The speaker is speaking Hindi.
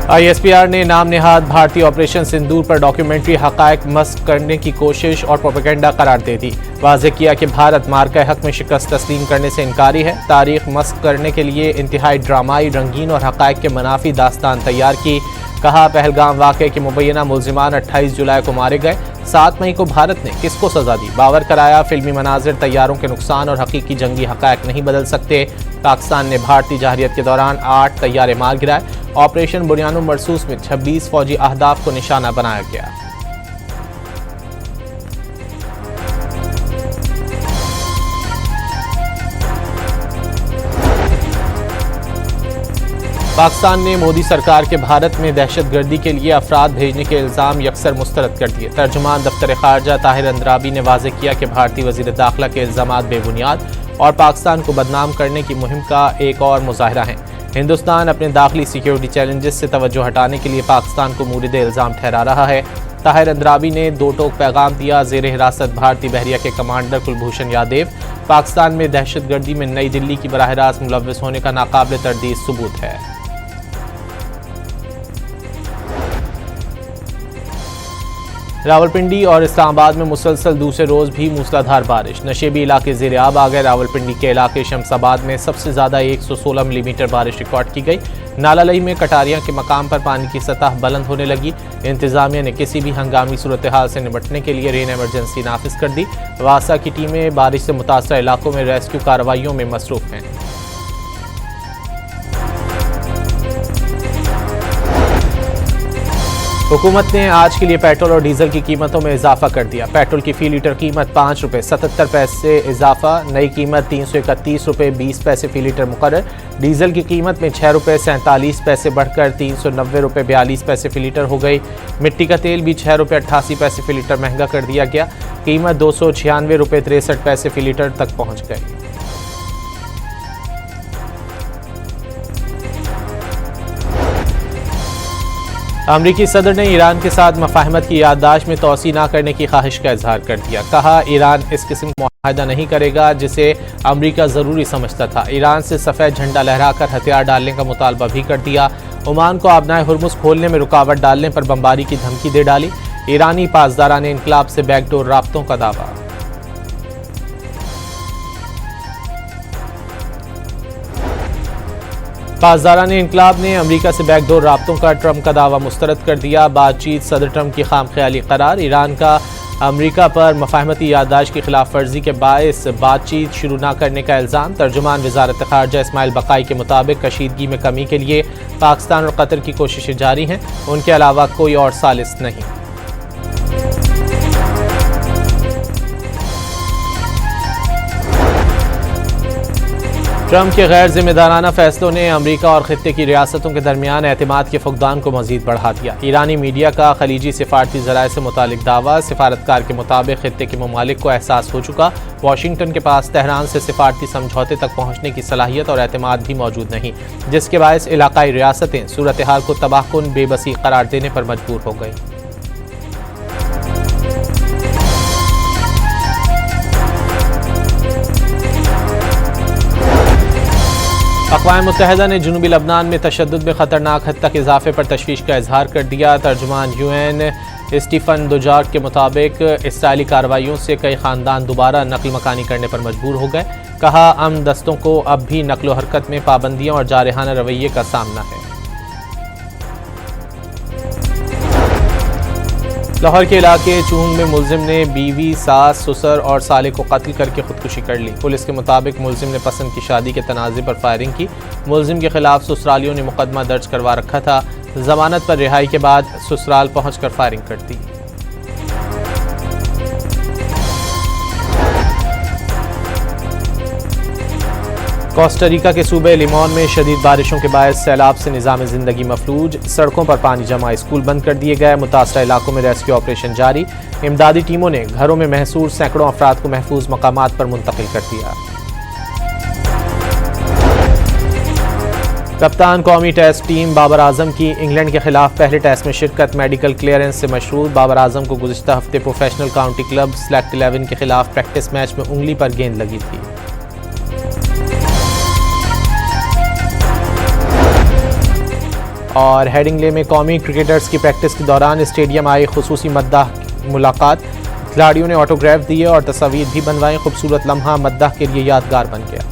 ISPR ने नाम नेहाद भारतीय ऑपरेशन सिंदूर पर डॉक्यूमेंट्री हकायक मस्क करने की कोशिश और प्रोपेगेंडा करार दे दी। वाज़ेह किया कि भारत मार्का हक में शिकस्त तस्लीम करने से इनकारी है। तारीख मस्क करने के लिए इंतहाई ड्रामाई, रंगीन और हकायक के मुनाफी दास्तान तैयार की। कहा, पहलगाम वाक़े के मुबैना मुल्ज़िमान 28 जुलाई को मारे गए। 7 मई को भारत ने किसको सजा दी? बावर कराया, फिल्मी मनाजिर तैयारों के नुकसान और हकीकी जंगी हकायक नहीं बदल सकते। पाकिस्तान ने भारतीय जहरियत के दौरान 8 तैयारे मार गिराए। ऑपरेशन बुनियानो मरसूस में 26 फौजी अहदाफ को निशाना बनाया गया। पाकिस्तान ने मोदी सरकार के भारत में दहशतगर्दी के लिए अफराद भेजने के इल्ज़ाम यकसर मुस्तरद कर दिए। तर्जुमान दफ्तर खारजा ताहिर अंद्राबी ने वाज़ेह किया कि भारतीय वज़ीर दाखिला के इल्ज़ामात बेबुनियाद और पाकिस्तान को बदनाम करने की मुहिम का एक और मुजाहिरा है। हिंदुस्तान अपने दाखिली सिक्योरिटी चैलेंजेस से तवज्जो हटाने के लिए पाकिस्तान को मूरिद इल्ज़ाम ठहरा रहा है। ताहिर अंद्राबी ने दो टोक पैगाम दिया। ज़ेर हिरासत भारतीय बहरिया के कमांडर कुलभूषण यादव। पाकिस्तान में दहशतगर्दी में नई दिल्ली की बराह रास्त मुलव्वस होने का नाकाबिल तरदीद सबूत है। रावलपिंडी और इस्लामाबाद में मुसलसल दूसरे रोज़ भी मूसलाधार बारिश। नशेबी इलाके ज़ेर आब आ गए। रावलपिंडी के इलाके शमसाबाद में सबसे ज़्यादा 116 मिलीमीटर बारिश रिकॉर्ड की गई। नालालई में कटारियां के मकाम पर पानी की सतह बुलंद होने लगी। इंतज़ामिया ने किसी भी हंगामी सूरत हाल से निपटने के लिए रेन एमरजेंसी नाफिज कर दी। वासा की टीमें बारिश से मुतासरा इलाकों में रेस्क्यू कार्रवाइयों में मसरूफ़ हैं। हुकूमत ने आज के लिए पेट्रोल और डीजल की कीमतों में इजाफा कर दिया। पेट्रोल की फी लीटर कीमत 5 रुपये 77 पैसे इजाफा, नई कीमत 331 रुपये 20 पैसे फी लीटर मुकर्रर। डीजल की कीमत में 6 रुपये 47 पैसे बढ़कर 390 रुपये 42 पैसे फी लीटर हो गई। मिट्टी का तेल भी 6 रुपये 88 पैसे फी लीटर महंगा कर दिया गया। कीमत 296 रुपये 63 पैसे फी लीटर तक पहुँच गई। अमरीकी सदर ने ईरान के साथ मफाहमत की याददाश्त में तोसी न करने की ख्वाहिश का इजहार कर दिया। कहा, ईरान इस किस्म का मुआहदा नहीं करेगा जिसे अमरीका ज़रूरी समझता था। ईरान से सफ़ेद झंडा लहराकर हथियार डालने का मुतालबा भी कर दिया। ओमान को आबनाए हुर्मुज़ खोलने में रुकावट डालने पर बमबारी की धमकी दे डाली। ईरानी पासदारान इनकलाब से बैकडोर राब्तों का दावा। पासदारान इनकलाब ने अमरीका से बैकडोर राब्तों का ट्रंप का दावा मुस्तरद कर दिया। बातचीत सदर ट्रंप की खामख्याली करार। ईरान का अमरीका पर मफाहमती याददाश्त की खिलाफ वर्जी के बायस बातचीत शुरू न करने का इल्ज़ाम। तर्जुमान वज़ारत ख़ारजा इस्माइल बक़ाई के मुताबिक कशीदगी में कमी के लिए पाकिस्तान और कतर की कोशिशें जारी हैं। उनके अलावा कोई और सालिस नहीं। ट्रंप के गैर जिम्मेदाराना फैसलों ने अमरीका और खित्ते की रियासतों के दरमियान एतमाद के फुकदान को मजीद बढ़ा दिया। ईरानी मीडिया का खलीजी सिफारती ज़राए से मुतालिक दावा। सिफारतकार के मुताबिक खित्ते के ममालिक को एहसास हो चुका, वाशिंगटन के पास तेहरान से सिफारती समझौते तक पहुँचने की सलाहियत और एतमाद भी मौजूद नहीं, जिसके बायस इलाकाई रियासतें सूरत हाल को तबाहकुन बेबसी करार देने पर मजबूर हो गई। अक़वाम मुत्तहिदा ने जुनूबी लबनान में तशद्दुद में ख़तरनाक हद तक इजाफे पर तशवीश का इजहार कर दिया। तर्जुमान UN स्टीफन दुजार्ट के मुताबिक इसराइली कार्रवाइयों से कई ख़ानदान दोबारा नकल मकानी करने पर मजबूर हो गए। कहा, अमन दस्तों को अब भी नकलो हरकत में पाबंदियों और जारहाना रवैये का सामना है। लाहौर के इलाके चूंग में मुलजिम ने बीवी, सास, ससुर और साले को कत्ल करके खुदकुशी कर ली। पुलिस के मुताबिक मुलजिम ने पसंद की शादी के तनाज़े पर फायरिंग की। मुलजिम के खिलाफ ससुरालियों ने मुकदमा दर्ज करवा रखा था। जमानत पर रिहाई के बाद ससुराल पहुंचकर फायरिंग कर दी। कोस्टारिका के सूबे लिमोन में शदीद बारिशों के बायस सैलाब से निज़ाम ज़िंदगी मफलूज। सड़कों पर पानी जमा, स्कूल बंद कर दिए गए। मुतासरा इलाकों में रेस्क्यू ऑपरेशन जारी। इमदादी टीमों ने घरों में महसूर सैकड़ों अफराद को महफूज मकामात पर मुंतकिल कर दिया। कप्तान कौमी टेस्ट टीम बाबर आजम की इंग्लैंड के खिलाफ पहले टेस्ट में शिरकत मेडिकल क्लियरेंस से मशरूत। बाबर आजम को गुज़िश्ता हफ्ते प्रोफेशनल काउंटी क्लब सेलेक्ट 11 के खिलाफ प्रैक्टिस मैच में उंगली पर गेंद लगी थी। और हेडिंगले में कौमी क्रिकेटर्स की प्रैक्टिस के दौरान स्टेडियम आए खुसूसी मद्दाह मुलाकात, खिलाड़ियों ने ऑटोग्राफ दिए और तस्वीर भी बनवाई। खूबसूरत लम्हा मद्दाह के लिए यादगार बन गया।